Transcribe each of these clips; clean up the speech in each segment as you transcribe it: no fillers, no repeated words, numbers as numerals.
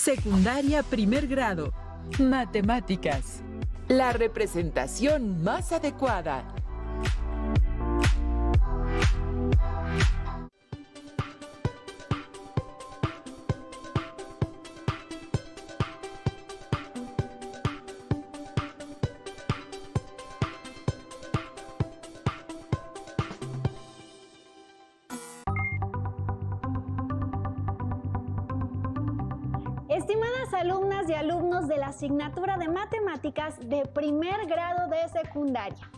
Secundaria primer grado. Matemáticas. La representación más adecuada. Estimadas alumnas y alumnos de la asignatura de Matemáticas de primer grado de secundaria,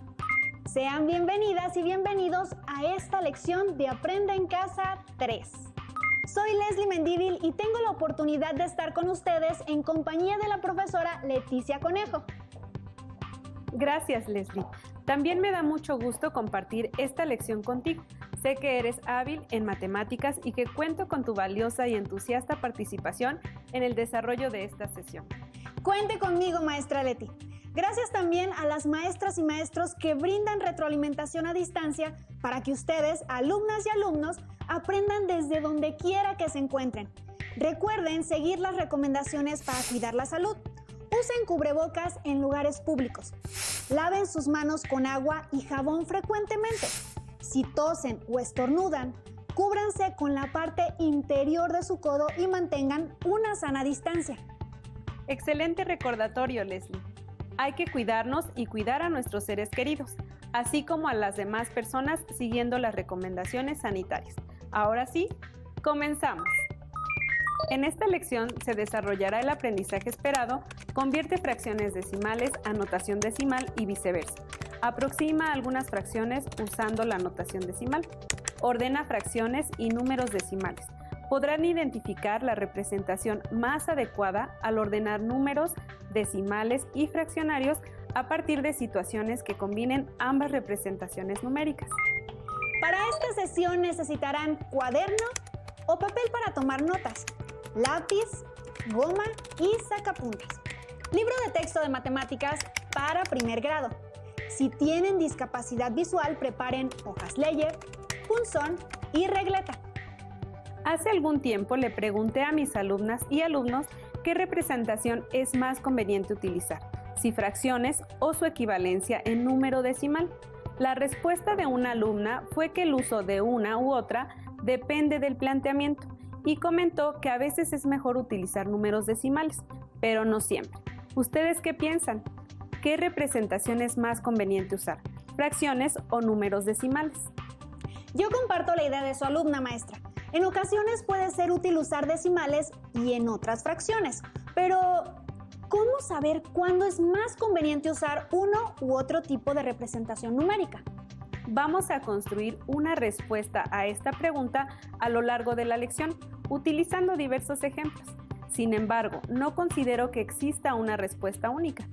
sean bienvenidas y bienvenidos a esta lección de Aprende en Casa 3. Soy Leslie Mendívil y tengo la oportunidad de estar con ustedes en compañía de la profesora Leticia Conejo. Gracias, Leslie. También me da mucho gusto compartir esta lección contigo. Sé que eres hábil en matemáticas y que cuento con tu valiosa y entusiasta participación en el desarrollo de esta sesión. Cuente conmigo, maestra Leti. Gracias también a las maestras y maestros que brindan retroalimentación a distancia para que ustedes, alumnas y alumnos, aprendan desde donde quiera que se encuentren. Recuerden seguir las recomendaciones para cuidar la salud. Usen cubrebocas en lugares públicos. Laven sus manos con agua y jabón frecuentemente. Si tosen o estornudan, cúbranse con la parte interior de su codo y mantengan una sana distancia. Excelente recordatorio, Leslie. Hay que cuidarnos y cuidar a nuestros seres queridos, así como a las demás personas siguiendo las recomendaciones sanitarias. Ahora sí, comenzamos. En esta lección se desarrollará el aprendizaje esperado, convierte fracciones decimales a notación decimal y viceversa. Aproxima algunas fracciones usando la notación decimal. Ordena fracciones y números decimales. Podrán identificar la representación más adecuada al ordenar números, decimales y fraccionarios a partir de situaciones que combinen ambas representaciones numéricas. Para esta sesión necesitarán cuaderno o papel para tomar notas, lápiz, goma y sacapuntas. Libro de texto de matemáticas para primer grado. Si tienen discapacidad visual, preparen hojas Leyer, punzón y regleta. Hace algún tiempo le pregunté a mis alumnas y alumnos qué representación es más conveniente utilizar, si fracciones o su equivalencia en número decimal. La respuesta de una alumna fue que el uso de una u otra depende del planteamiento y comentó que a veces es mejor utilizar números decimales, pero no siempre. ¿Ustedes qué piensan? ¿Qué representación es más conveniente usar? ¿Fracciones o números decimales? Yo comparto la idea de su alumna, maestra. En ocasiones puede ser útil usar decimales y en otras fracciones, pero ¿cómo saber cuándo es más conveniente usar uno u otro tipo de representación numérica? Vamos a construir una respuesta a esta pregunta a lo largo de la lección, utilizando diversos ejemplos. Sin embargo, no considero que exista una respuesta única.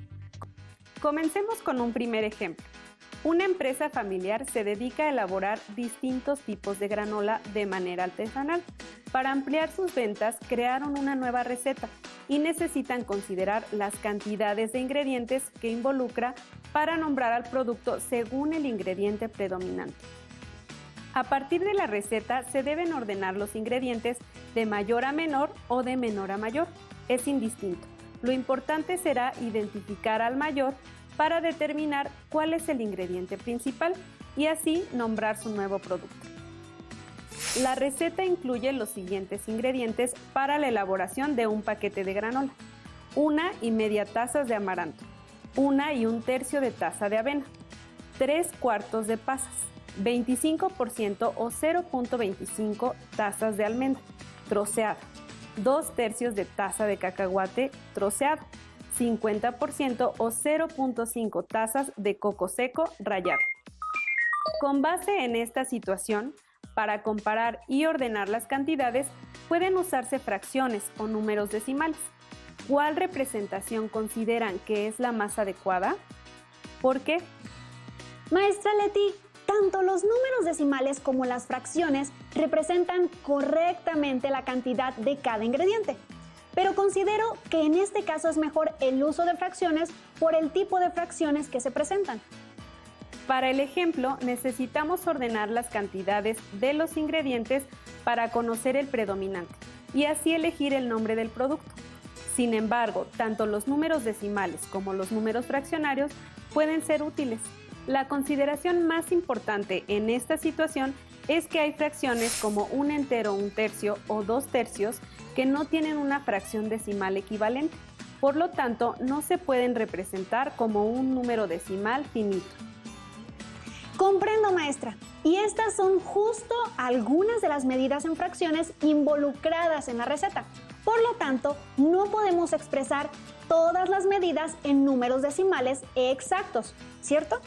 Comencemos con un primer ejemplo. Una empresa familiar se dedica a elaborar distintos tipos de granola de manera artesanal. Para ampliar sus ventas, crearon una nueva receta y necesitan considerar las cantidades de ingredientes que involucra para nombrar al producto según el ingrediente predominante. A partir de la receta se deben ordenar los ingredientes de mayor a menor o de menor a mayor. Es indistinto. Lo importante será identificar al mayor para determinar cuál es el ingrediente principal y así nombrar su nuevo producto. La receta incluye los siguientes ingredientes para la elaboración de un paquete de granola: 1,5 tazas de amaranto, 1 1/3 de taza de avena, 3/4 de pasas, 25% o 0.25 tazas de almendra troceada, 2/3 de taza de cacahuate troceado, 50% o 0.5 tazas de coco seco rallado. Con base en esta situación, para comparar y ordenar las cantidades, pueden usarse fracciones o números decimales. ¿Cuál representación consideran que es la más adecuada? ¿Por qué? Maestra Leti, tanto los números decimales como las fracciones representan correctamente la cantidad de cada ingrediente. Pero considero que en este caso es mejor el uso de fracciones por el tipo de fracciones que se presentan. Para el ejemplo, necesitamos ordenar las cantidades de los ingredientes para conocer el predominante y así elegir el nombre del producto. Sin embargo, tanto los números decimales como los números fraccionarios pueden ser útiles. La consideración más importante en esta situación es que hay fracciones como un entero, un tercio o dos tercios que no tienen una fracción decimal equivalente. Por lo tanto, no se pueden representar como un número decimal finito. Comprendo, maestra. Y estas son justo algunas de las medidas en fracciones involucradas en la receta. Por lo tanto, no podemos expresar todas las medidas en números decimales exactos, ¿cierto?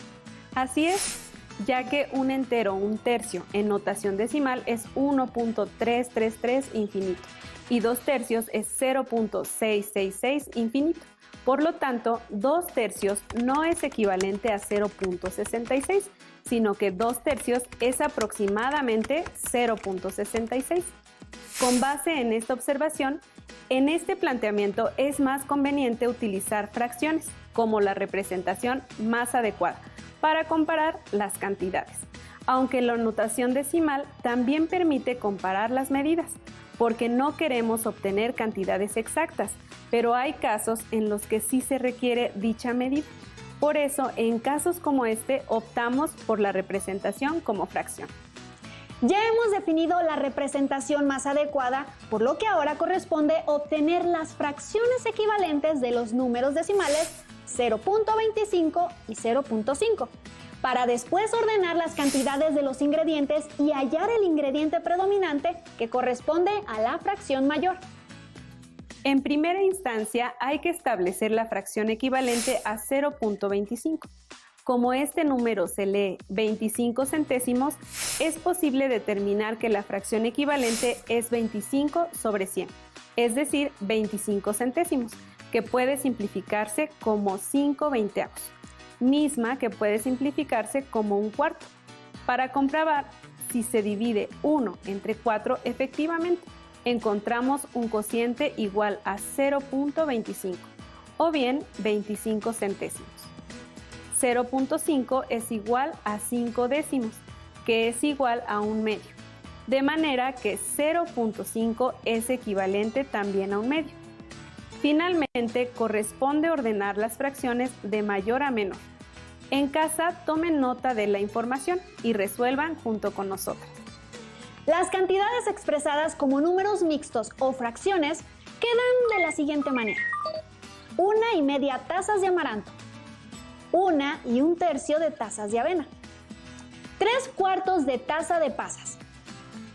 Así es, ya que un entero, un tercio, en notación decimal es 1.333 infinito y 2 tercios es 0.666 infinito. Por lo tanto, 2 tercios no es equivalente a 0.66, sino que 2 tercios es aproximadamente 0.66. Con base en esta observación, en este planteamiento es más conveniente utilizar fracciones como la representación más adecuada para comparar las cantidades, aunque la notación decimal también permite comparar las medidas, porque no queremos obtener cantidades exactas, pero hay casos en los que sí se requiere dicha medida. Por eso, en casos como este, optamos por la representación como fracción. Ya hemos definido la representación más adecuada, por lo que ahora corresponde obtener las fracciones equivalentes de los números decimales 0.25 y 0.5, para después ordenar las cantidades de los ingredientes y hallar el ingrediente predominante que corresponde a la fracción mayor. En primera instancia, hay que establecer la fracción equivalente a 0.25. Como este número se lee 25 centésimos, es posible determinar que la fracción equivalente es 25 sobre 100, es decir, 25 centésimos, que puede simplificarse como 5 veinteavos, misma que puede simplificarse como un cuarto. Para comprobar si se divide 1 entre 4, efectivamente, encontramos un cociente igual a 0.25, o bien 25 centésimos. 0.5 es igual a 5 décimos, que es igual a un medio, de manera que 0.5 es equivalente también a un medio. Finalmente, corresponde ordenar las fracciones de mayor a menor. En casa, tomen nota de la información y resuelvan junto con nosotros. Las cantidades expresadas como números mixtos o fracciones quedan de la siguiente manera: 1,5 tazas de amaranto, 1 1/3 de tazas de avena, 3/4 de taza de pasas,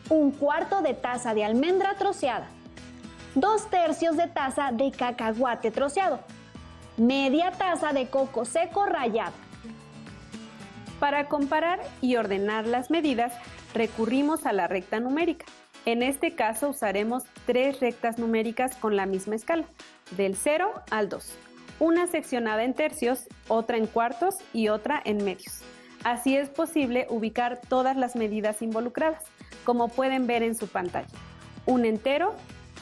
1/4 de taza de almendra troceada, 2 tercios de taza de cacahuate troceado, media taza de coco seco rallado. Para comparar y ordenar las medidas, recurrimos a la recta numérica. En este caso usaremos 3 rectas numéricas con la misma escala, del 0 al 2. Una seccionada en tercios, otra en cuartos y otra en medios. Así es posible ubicar todas las medidas involucradas, como pueden ver en su pantalla. Un entero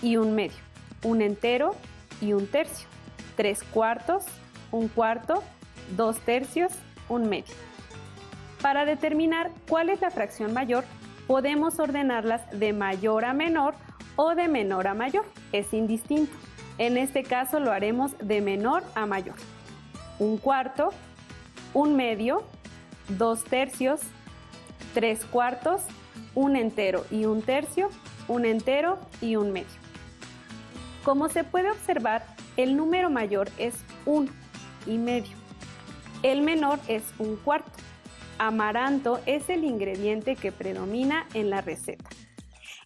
y un medio, un entero y un tercio, 3/4, un cuarto, 2 tercios, un medio. Para determinar cuál es la fracción mayor, podemos ordenarlas de mayor a menor o de menor a mayor, es indistinto. En este caso lo haremos de menor a mayor. Un cuarto, un medio, 2 tercios, 3/4, un entero y un tercio, un entero y un medio. Como se puede observar, el número mayor es 1 y medio. El menor es un cuarto. Amaranto es el ingrediente que predomina en la receta.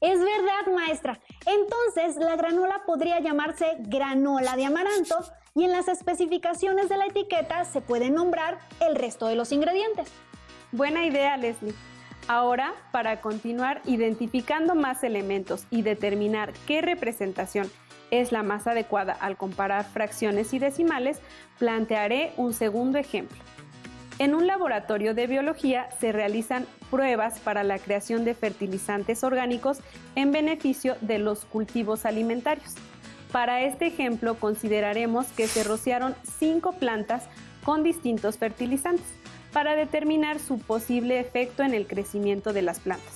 Es verdad, maestra. Entonces, la granola podría llamarse granola de amaranto y en las especificaciones de la etiqueta se puede nombrar el resto de los ingredientes. Buena idea, Leslie. Ahora, para continuar identificando más elementos y determinar qué representación es la más adecuada al comparar fracciones y decimales, plantearé un segundo ejemplo. En un laboratorio de biología se realizan pruebas para la creación de fertilizantes orgánicos en beneficio de los cultivos alimentarios. Para este ejemplo consideraremos que se rociaron 5 plantas con distintos fertilizantes para determinar su posible efecto en el crecimiento de las plantas,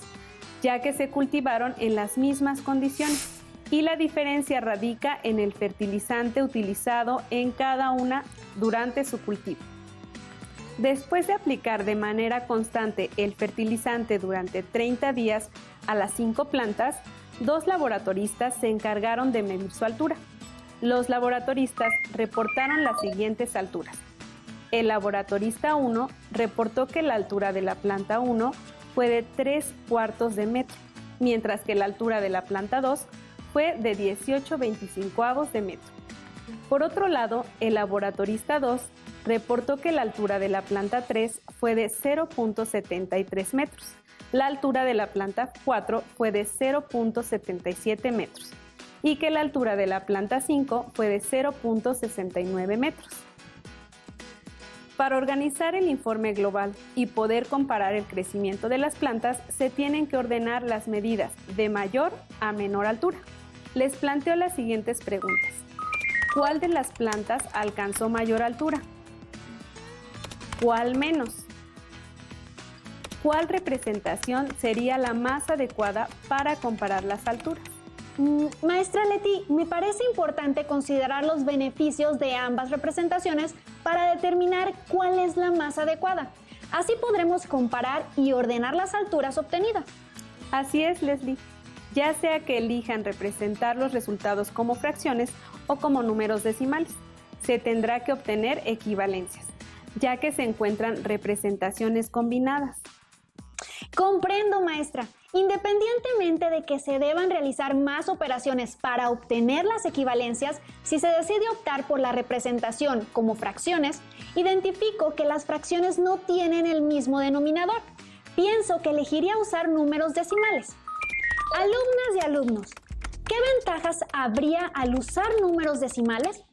ya que se cultivaron en las mismas condiciones. y la diferencia radica en el fertilizante utilizado en cada una durante su cultivo. Después de aplicar de manera constante el fertilizante durante 30 días a las 5 plantas, 2 laboratoristas se encargaron de medir su altura. Los laboratoristas reportaron las siguientes alturas. El laboratorista 1 reportó que la altura de la planta 1 fue de 3/4 de metro, mientras que la altura de la planta 2 fue de 18/25 de metro. Por otro lado, el laboratorista 2 reportó que la altura de la planta 3 fue de 0.73 metros. La altura de la planta 4 fue de 0.77 metros y que la altura de la planta 5 fue de 0.69 metros. Para organizar el informe global y poder comparar el crecimiento de las plantas, se tienen que ordenar las medidas de mayor a menor altura. Les planteo las siguientes preguntas. ¿Cuál de las plantas alcanzó mayor altura? ¿Cuál menos? ¿Cuál representación sería la más adecuada para comparar las alturas? Maestra Leti, me parece importante considerar los beneficios de ambas representaciones para determinar cuál es la más adecuada. Así podremos comparar y ordenar las alturas obtenidas. Así es, Leslie. Ya sea que elijan representar los resultados como fracciones o como números decimales, se tendrá que obtener equivalencias, ya que se encuentran representaciones combinadas. Comprendo, maestra. Independientemente de que se deban realizar más operaciones para obtener las equivalencias, si se decide optar por la representación como fracciones, identifico que las fracciones no tienen el mismo denominador. Pienso que elegiría usar números decimales. Alumnas y alumnos, ¿qué ventajas habría al usar números decimales?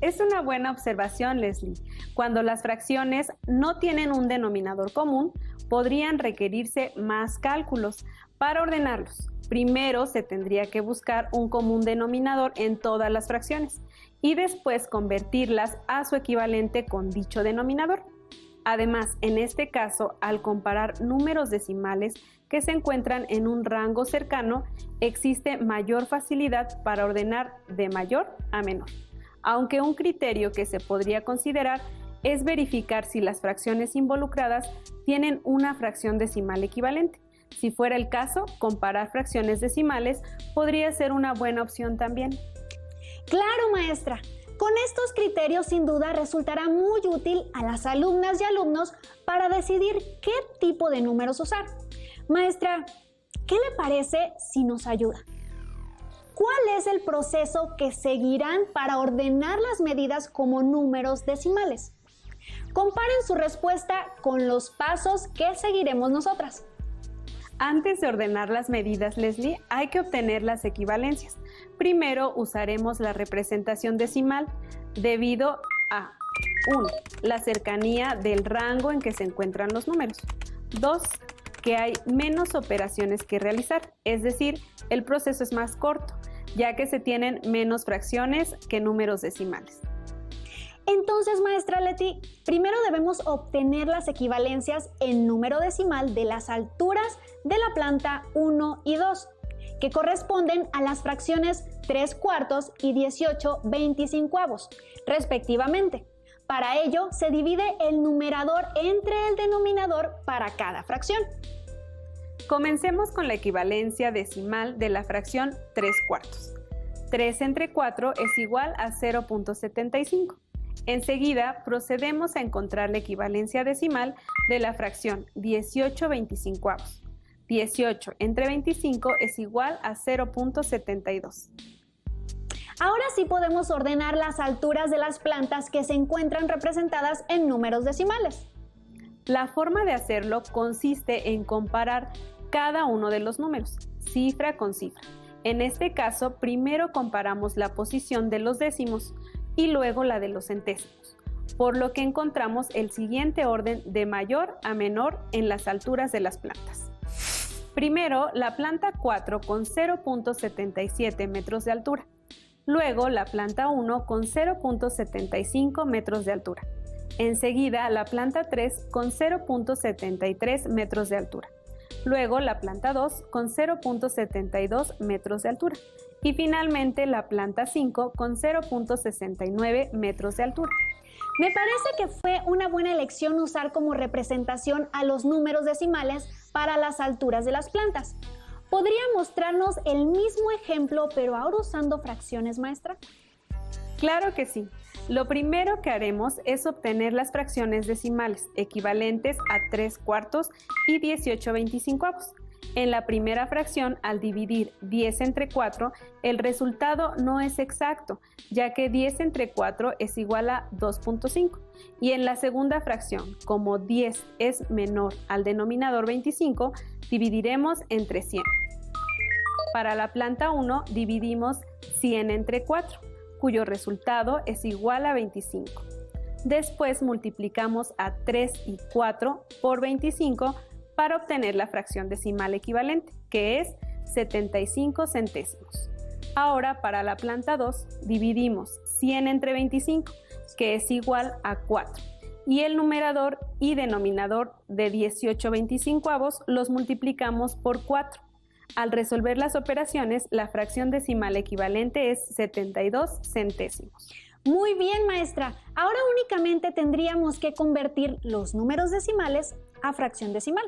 Es una buena observación, Leslie. Cuando las fracciones no tienen un denominador común, podrían requerirse más cálculos para ordenarlos. Primero se tendría que buscar un común denominador en todas las fracciones y después convertirlas a su equivalente con dicho denominador. Además, en este caso, al comparar números decimales que se encuentran en un rango cercano, existe mayor facilidad para ordenar de mayor a menor. Aunque un criterio que se podría considerar es verificar si las fracciones involucradas tienen una fracción decimal equivalente. Si fuera el caso, comparar fracciones decimales podría ser una buena opción también. Claro, maestra. Con estos criterios sin duda resultará muy útil a las alumnas y alumnos para decidir qué tipo de números usar. Maestra, ¿qué le parece si nos ayuda? ¿Cuál es el proceso que seguirán para ordenar las medidas como números decimales? Comparen su respuesta con los pasos que seguiremos nosotras. Antes de ordenar las medidas, Leslie, hay que obtener las equivalencias. Primero usaremos la representación decimal debido a 1. La cercanía del rango en que se encuentran los números. 2. Que hay menos operaciones que realizar, es decir, el proceso es más corto, ya que se tienen menos fracciones que números decimales. Entonces, maestra Leti, primero debemos obtener las equivalencias en número decimal de las alturas de la planta 1 y 2, que corresponden a las fracciones 3/4 y 18/25, respectivamente. Para ello, se divide el numerador entre el denominador para cada fracción. Comencemos con la equivalencia decimal de la fracción 3/4. 3 entre 4 es igual a 0.75. Enseguida, procedemos a encontrar la equivalencia decimal de la fracción 18/25. 18 entre 25 es igual a 0.72. Ahora sí podemos ordenar las alturas de las plantas que se encuentran representadas en números decimales. La forma de hacerlo consiste en comparar cada uno de los números, cifra con cifra. En este caso, primero comparamos la posición de los décimos y luego la de los centésimos, por lo que encontramos el siguiente orden de mayor a menor en las alturas de las plantas. Primero, la planta 4 con 0.77 metros de altura. Luego, la planta 1 con 0.75 metros de altura. Enseguida, la planta 3 con 0.73 metros de altura. Luego, la planta 2 con 0.72 metros de altura. Y finalmente la planta 5 con 0.69 metros de altura. Me parece que fue una buena elección usar como representación a los números decimales para las alturas de las plantas. ¿Podría mostrarnos el mismo ejemplo, pero ahora usando fracciones, maestra? Claro que sí. Lo primero que haremos es obtener las fracciones decimales, equivalentes a 3/4 y 18/25. En la primera fracción, al dividir 10 entre 4, el resultado no es exacto, ya que 10 entre 4 es igual a 2.5. Y en la segunda fracción, como 10 es menor al denominador 25, dividiremos entre 100. Para la planta 1, dividimos 100 entre 4, cuyo resultado es igual a 25. Después multiplicamos a 3 y 4 por 25 para obtener la fracción decimal equivalente, que es 75 centésimos. Ahora, para la planta 2, dividimos 100 entre 25, que es igual a 4, y el numerador y denominador de 18/25 los multiplicamos por 4. Al resolver las operaciones, la fracción decimal equivalente es 72 centésimos. Muy bien, maestra. Ahora únicamente tendríamos que convertir los números decimales a fracción decimal.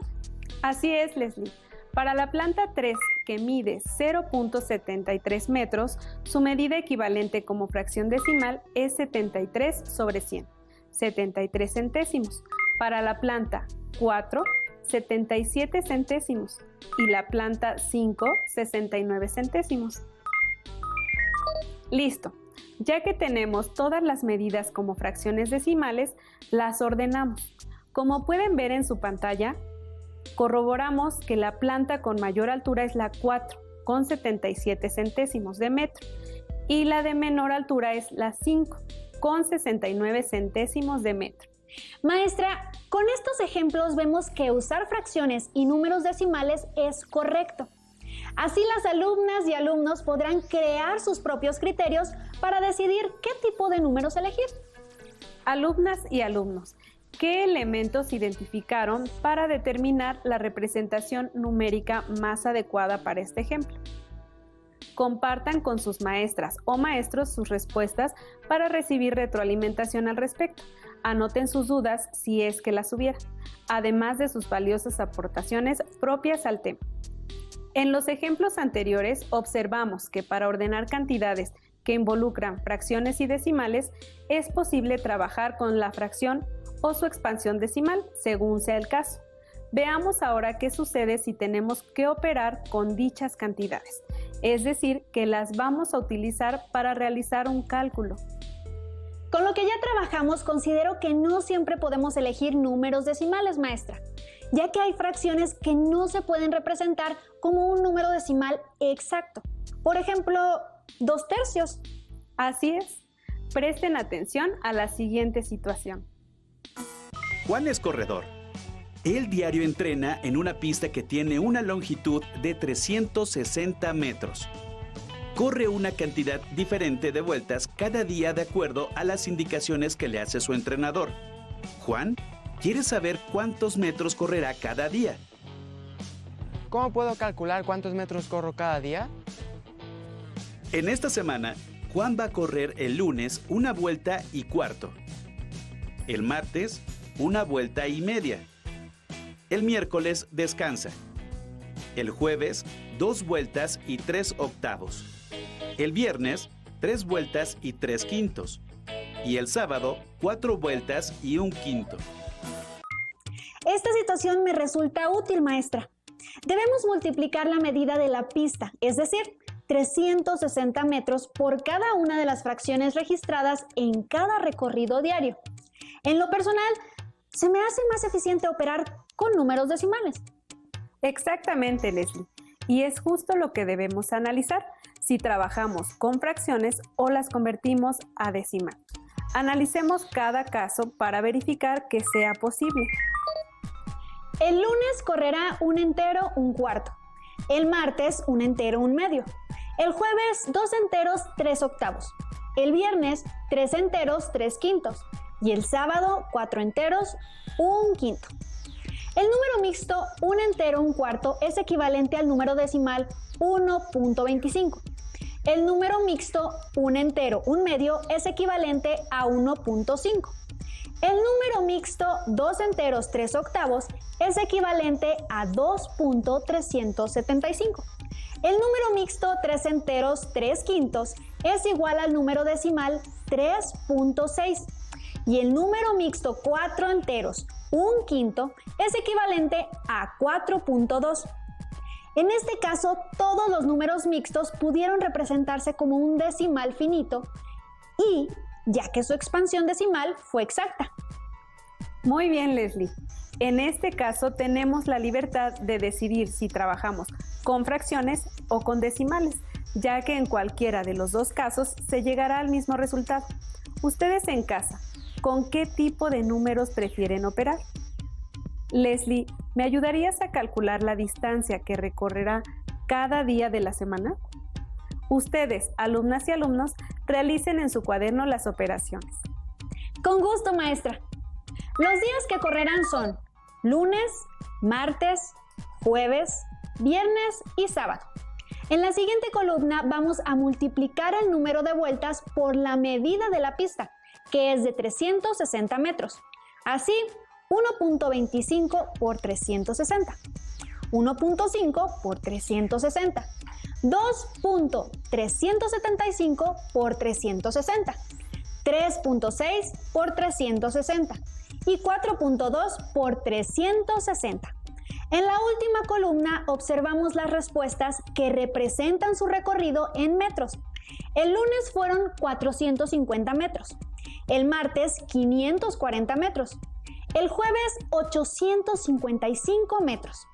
Así es, Leslie. Para la planta 3, que mide 0.73 metros, su medida equivalente como fracción decimal es 73 sobre 100, 73 centésimos. Para la planta 4, 77 centésimos. Y la planta 5, 69 centésimos. Listo. Ya que tenemos todas las medidas como fracciones decimales, las ordenamos. Como pueden ver en su pantalla, corroboramos que la planta con mayor altura es la 4, con 77 centésimos de metro, y la de menor altura es la 5, con 69 centésimos de metro. Maestra, con estos ejemplos vemos que usar fracciones y números decimales es correcto. Así las alumnas y alumnos podrán crear sus propios criterios para decidir qué tipo de números elegir. Alumnas y alumnos, ¿qué elementos identificaron para determinar la representación numérica más adecuada para este ejemplo? Compartan con sus maestras o maestros sus respuestas para recibir retroalimentación al respecto. Anoten sus dudas si es que las hubiera, además de sus valiosas aportaciones propias al tema. En los ejemplos anteriores observamos que para ordenar cantidades que involucran fracciones y decimales es posible trabajar con la fracción o su expansión decimal, según sea el caso. Veamos ahora qué sucede si tenemos que operar con dichas cantidades, es decir, que las vamos a utilizar para realizar un cálculo. Con lo que ya trabajamos, considero que no siempre podemos elegir números decimales, maestra, ya que hay fracciones que no se pueden representar como un número decimal exacto. Por ejemplo, 2/3. Así es. Presten atención a la siguiente situación. Juan es corredor. Él diario entrena en una pista que tiene una longitud de 360 metros. Corre una cantidad diferente de vueltas cada día de acuerdo a las indicaciones que le hace su entrenador. Juan quiere saber cuántos metros correrá cada día. ¿Cómo puedo calcular cuántos metros corro cada día? En esta semana, Juan va a correr el lunes 1 vuelta y cuarto. El martes, 1 vuelta y media. El miércoles descansa. El jueves, 2 vueltas y 3 octavos. El viernes, 3 vueltas y 3 quintos. Y el sábado, 4 vueltas y 1 quinto. Esta situación me resulta útil, maestra. Debemos multiplicar la medida de la pista, es decir, 360 metros por cada una de las fracciones registradas en cada recorrido diario. En lo personal, se me hace más eficiente operar con números decimales. Exactamente, Leslie. Y es justo lo que debemos analizar si trabajamos con fracciones o las convertimos a decimal. Analicemos cada caso para verificar que sea posible. El lunes correrá 1 entero, 1/4. El martes 1 entero, 1/2. El jueves 2 enteros, 3 octavos. El viernes 3 enteros, 3 quintos. Y el sábado 4 enteros, 1 quinto. El número mixto 1 entero, 1/4 es equivalente al número decimal 1.25. El número mixto, un entero, un medio, es equivalente a 1.5. El número mixto, 2 enteros, 3 octavos, es equivalente a 2.375. El número mixto, 3 enteros, 3 quintos, es igual al número decimal 3.6. Y el número mixto, 4 enteros, 1 quinto, es equivalente a 4.2. En este caso, todos los números mixtos pudieron representarse como un decimal finito y ya que su expansión decimal fue exacta. Muy bien, Leslie. En este caso tenemos la libertad de decidir si trabajamos con fracciones o con decimales, ya que en cualquiera de los dos casos se llegará al mismo resultado. Ustedes en casa, ¿con qué tipo de números prefieren operar? Leslie, ¿me ayudarías a calcular la distancia que recorrerá cada día de la semana? Ustedes, alumnas y alumnos, realicen en su cuaderno las operaciones. Con gusto, maestra. Los días que correrán son lunes, martes, jueves, viernes y sábado. En la siguiente columna vamos a multiplicar el número de vueltas por la medida de la pista, que es de 360 metros. Así, 1.25 por 360, 1.5 por 360, 2.375 por 360, 3.6 por 360 y 4.2 por 360. En la última columna observamos las respuestas que representan su recorrido en metros. El lunes fueron 450 metros, el martes 540 metros, el jueves 855 metros,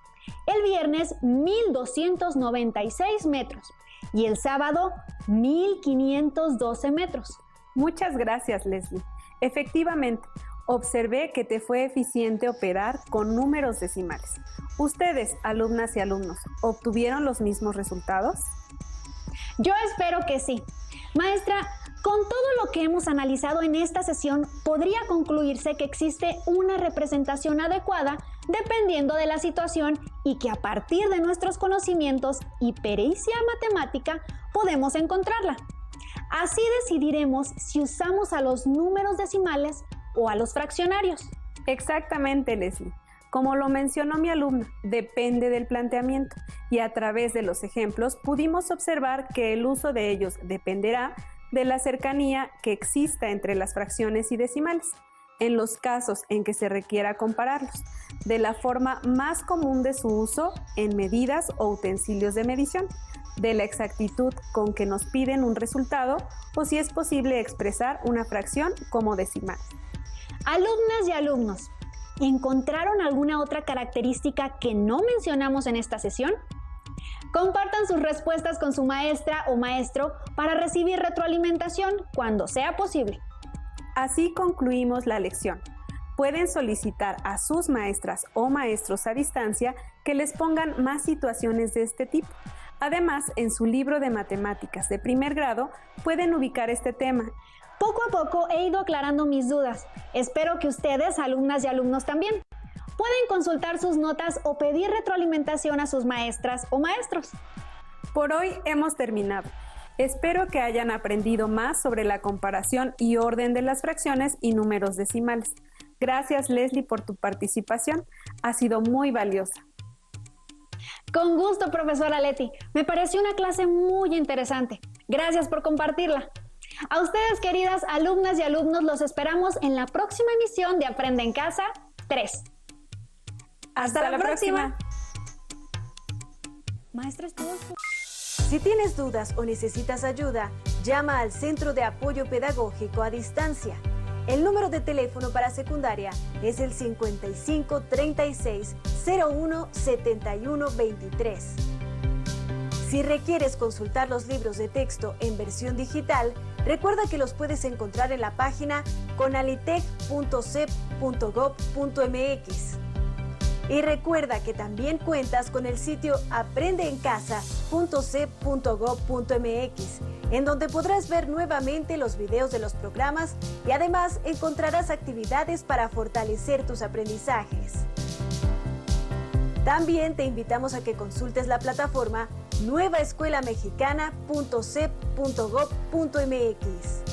el viernes 1296 metros y el sábado 1512 metros. Muchas gracias, Leslie. Efectivamente, observé que te fue eficiente operar con números decimales. ¿Ustedes, alumnas y alumnos, obtuvieron los mismos resultados? Yo espero que sí. Maestra, con todo lo que hemos analizado en esta sesión, podría concluirse que existe una representación adecuada dependiendo de la situación y que a partir de nuestros conocimientos y pericia matemática podemos encontrarla. Así decidiremos si usamos a los números decimales o a los fraccionarios. Exactamente, Leslie. Como lo mencionó mi alumna, depende del planteamiento y a través de los ejemplos pudimos observar que el uso de ellos dependerá de la cercanía que exista entre las fracciones y decimales, en los casos en que se requiera compararlos, de la forma más común de su uso en medidas o utensilios de medición, de la exactitud con que nos piden un resultado o si es posible expresar una fracción como decimal. Alumnas y alumnos, ¿encontraron alguna otra característica que no mencionamos en esta sesión? Compartan sus respuestas con su maestra o maestro para recibir retroalimentación cuando sea posible. Así concluimos la lección. Pueden solicitar a sus maestras o maestros a distancia que les pongan más situaciones de este tipo. Además, en su libro de matemáticas de primer grado pueden ubicar este tema. Poco a poco he ido aclarando mis dudas. Espero que ustedes, alumnas y alumnos también, pueden consultar sus notas o pedir retroalimentación a sus maestras o maestros. Por hoy hemos terminado. Espero que hayan aprendido más sobre la comparación y orden de las fracciones y números decimales. Gracias, Leslie, por tu participación. Ha sido muy valiosa. Con gusto, profesora Leti. Me pareció una clase muy interesante. Gracias por compartirla. A ustedes, queridas alumnas y alumnos, los esperamos en la próxima emisión de Aprende en Casa 3. Hasta la próxima. Maestra, Si tienes dudas o necesitas ayuda, llama al Centro de Apoyo Pedagógico a Distancia. El número de teléfono para secundaria es el 55 36 01 71 23. Si requieres consultar los libros de texto en versión digital, recuerda que los puedes encontrar en la página conalitec.cep.gov.mx. Y recuerda que también cuentas con el sitio aprendeencasa.cep.gov.mx, en donde podrás ver nuevamente los videos de los programas y además encontrarás actividades para fortalecer tus aprendizajes. También te invitamos a que consultes la plataforma nuevaescuelamexicana.cep.gov.mx. www.gov.mx.